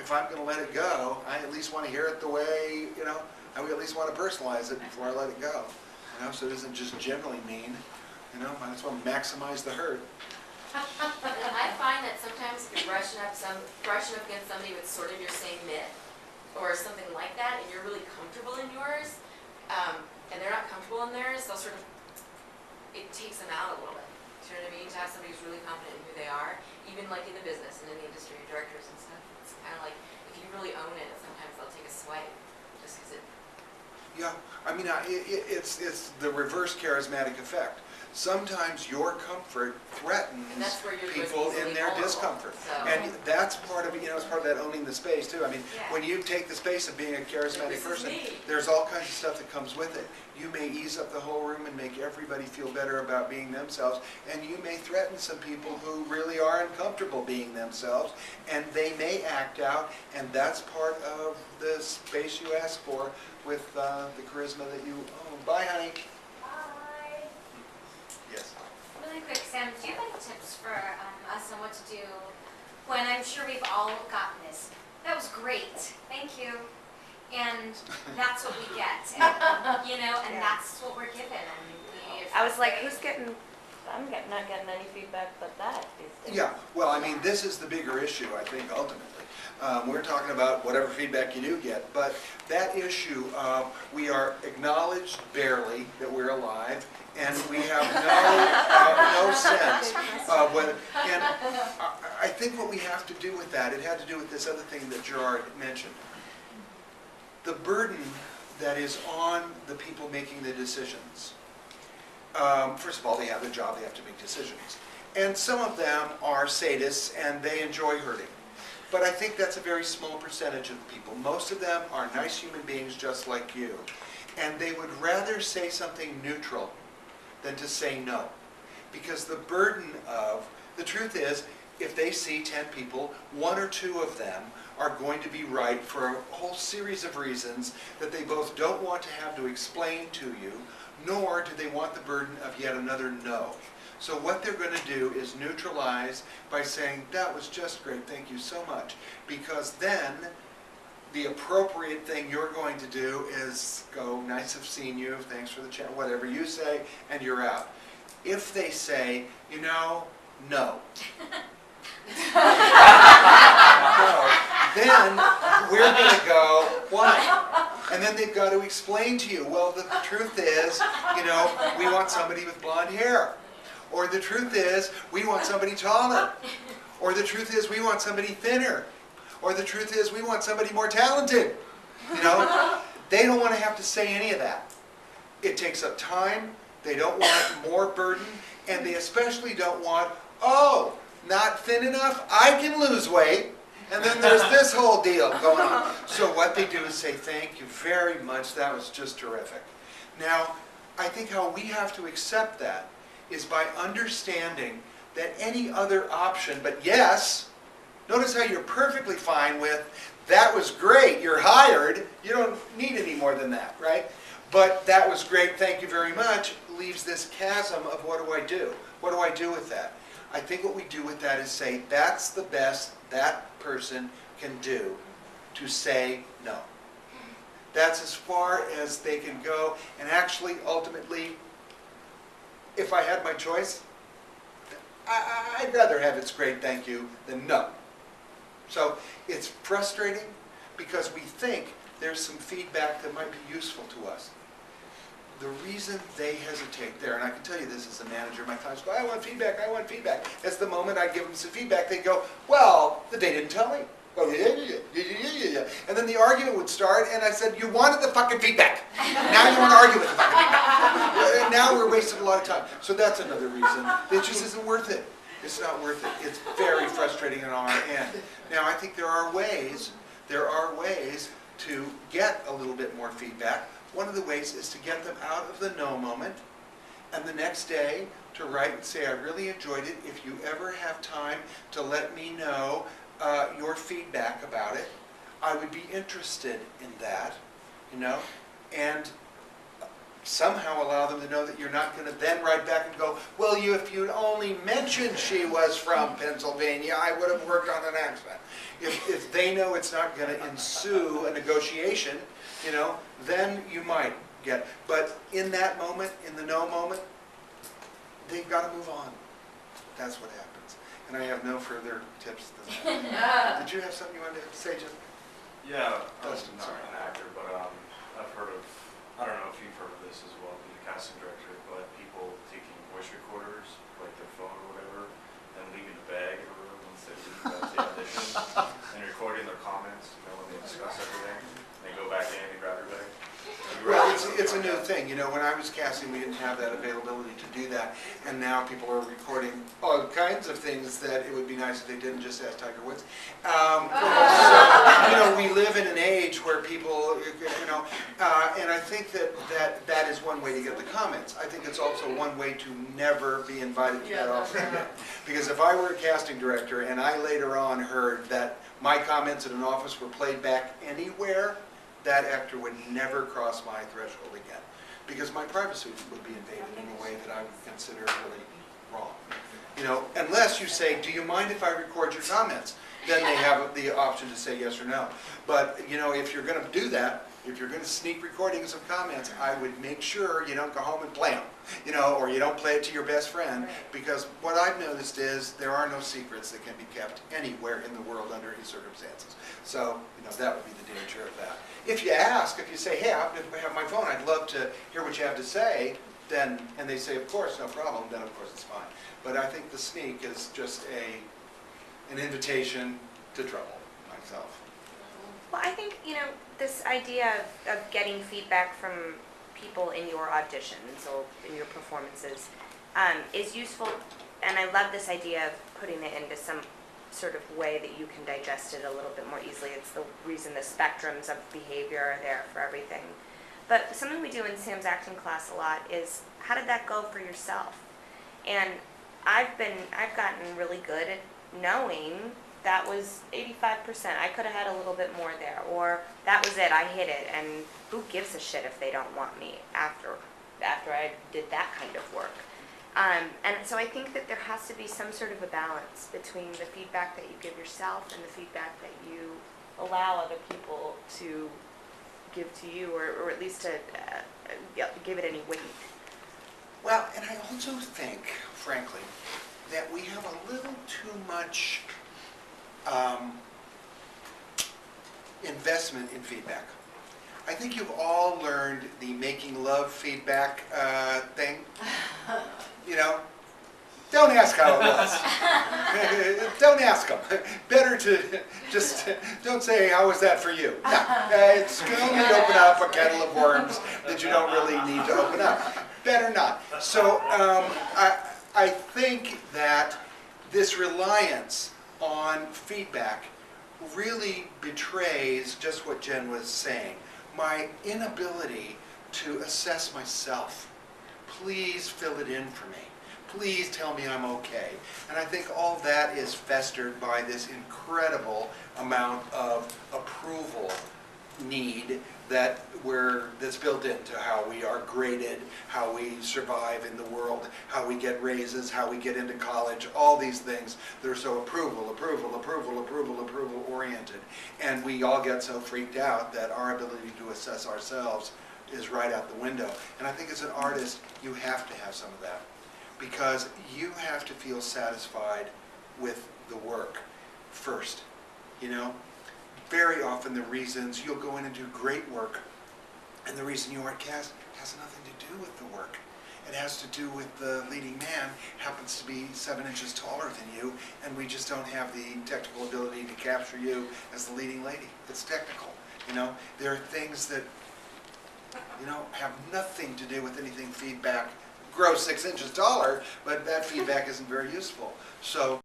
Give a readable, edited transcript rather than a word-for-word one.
if I'm going to let it go, I at least want to hear it the way, I would at least want to personalize it before I let it go. So it isn't just generally mean, might as well maximize the hurt. And I find that sometimes if you're brushing up against somebody with sort of your same myth, or something like that, and you're really comfortable in yours, and they're not comfortable in theirs, they'll sort of, it takes them out a little bit. Do you know what I mean? To have somebody who's really confident in who they are, even like in the business and in the industry, directors and stuff, it's kind of like, if you really own it, sometimes they'll take a swipe, just because it... Yeah, it's the reverse charismatic effect. Sometimes your comfort threatens people in their discomfort. So. And that's part of it, it's part of that owning the space too. When you take the space of being a charismatic person, there's all kinds of stuff that comes with it. You may ease up the whole room and make everybody feel better about being themselves, and you may threaten some people who really are uncomfortable being themselves, and they may act out, and that's part of the space you ask for with the charisma that you own. Bye, honey. Yes. Really quick, Sam, do you have any tips for us on what to do when I'm sure we've all gotten this? That was great, thank you. And that's what we get, and that's what we're given. And I was like, I'm not getting any feedback but that these days. Yeah, well, this is the bigger issue, I think, ultimately. We're talking about whatever feedback you do get, but that issue, we are acknowledged barely that we're alive, and we have no sense of what, and I think what we have to do with that, it had to do with this other thing that Gerard mentioned. The burden that is on the people making the decisions. First of all, they have a job, they have to make decisions. And some of them are sadists and they enjoy hurting. But I think that's a very small percentage of people. Most of them are nice human beings just like you. And they would rather say something neutral than to say no. Because the truth is, if they see 10 people, 1 or 2 of them are going to be right for a whole series of reasons that they both don't want to have to explain to you, nor do they want the burden of yet another no. So what they're going to do is neutralize by saying, that was just great, thank you so much. Because then the appropriate thing you're going to do is go, nice to have seen you, thanks for the chat, whatever you say, and you're out. If they say, no, then we're going to go, why? And then they've got to explain to you, well, the truth is, we want somebody with blonde hair. Or the truth is, we want somebody taller. Or the truth is, we want somebody thinner. Or the truth is, we want somebody more talented. They don't want to have to say any of that. It takes up time, they don't want more burden, and they especially don't want, not thin enough, I can lose weight. And then there's this whole deal going on. So what they do is say, thank you very much, that was just terrific. Now, I think how we have to accept that is by understanding that any other option, but yes, notice how you're perfectly fine with, that was great, you're hired, you don't need any more than that, right? But that was great, thank you very much, leaves this chasm of what do I do? What do I do with that? I think what we do with that is say, that's the best that person can do to say no. That's as far as they can go, and actually, ultimately, if I had my choice, I'd rather have it's great, thank you, than no. So it's frustrating because we think there's some feedback that might be useful to us. The reason they hesitate there, and I can tell you this as a manager, my clients go, I want feedback, I want feedback. As the moment I give them some feedback, they go, well, they didn't tell me. Oh, yeah. And then the argument would start, and I said, you wanted the fucking feedback. Now you want to argue with the fucking feedback. Now we're wasting a lot of time. So that's another reason. It just isn't worth it. It's not worth it. It's very frustrating on our end. Now, I think there are ways to get a little bit more feedback. One of the ways is to get them out of the no moment, and the next day to write and say, I really enjoyed it. If you ever have time to let me know your feedback about it, I would be interested in that, and somehow allow them to know that you're not going to then write back and go, well, if you'd only mentioned she was from Pennsylvania, I would have worked on an accent. If they know it's not going to ensue a negotiation, then you might get. But in that moment, in the no moment, they've got to move on. That's what happens. And I have no further tips than that. Did you have something you wanted to say, Jim? Yeah, I'm Dustin, not sorry. an actor, but I've heard of, I don't know if you've heard of this as well, being a casting director, but people taking voice recorders, like their phone or whatever, and leaving a bag in a room once they leave after the audition, and recording their comments, when they discuss everything. They go back in and grab your bag. Well, it's a new thing. When I was casting, we didn't have that availability to do that. And now people are recording all kinds of things that it would be nice if they didn't, just ask Tiger Woods. So, we live in an age where people, and I think that is one way to get the comments. I think it's also one way to never be invited to that office again. Because if I were a casting director and I later on heard that my comments in an office were played back anywhere, that actor would never cross my threshold again, because my privacy would be invaded in a way that I would consider really wrong. Unless you say, do you mind if I record your comments? Then they have the option to say yes or no. But, if you're going to do that, if you're going to sneak recordings of comments, I would make sure you don't go home and play them, or you don't play it to your best friend, because what I've noticed is there are no secrets that can be kept anywhere in the world under any circumstances. So, that would be the danger of that. If you ask, if you say, hey, I have my phone, I'd love to hear what you have to say, then, and they say, of course, no problem, then of course it's fine. But I think the sneak is just an invitation to trouble myself. Well, I think, this idea of getting feedback from people in your auditions or in your performances is useful, and I love this idea of putting it into some sort of way that you can digest it a little bit more easily. It's the reason the spectrums of behavior are there for everything. But something we do in Sam's acting class a lot is, how did that go for yourself? And I've gotten really good at knowing that was 85%. I could have had a little bit more there, or that was it, I hit it, and who gives a shit if they don't want me after I did that kind of work. And so I think that there has to be some sort of a balance between the feedback that you give yourself and the feedback that you allow other people to give to you, or at least to give it any weight. Well, and I also think, frankly, that we have a little too much investment in feedback. I think you've all learned the making love feedback thing. Don't ask how it was. Don't ask them. Better to just don't say, how was that for you? No, it's going to open up a kettle of worms that you don't really need to open up. Better not. So I think that this reliance on feedback really betrays just what Jen was saying. My inability to assess myself. Please fill it in for me. Please tell me I'm okay. And I think all that is festered by this incredible amount of approval need that's built into how we are graded, how we survive in the world, how we get raises, how we get into college, all these things that are so approval oriented. And we all get so freaked out that our ability to assess ourselves is right out the window. And I think as an artist, you have to have some of that, because you have to feel satisfied with the work first. Very often the reasons you'll go in and do great work, and the reason you aren't cast has nothing to do with the work. It has to do with the leading man happens to be 7 inches taller than you, and we just don't have the technical ability to capture you as the leading lady. It's technical. There are things that have nothing to do with anything feedback. Grow 6 inches taller, but that feedback isn't very useful. So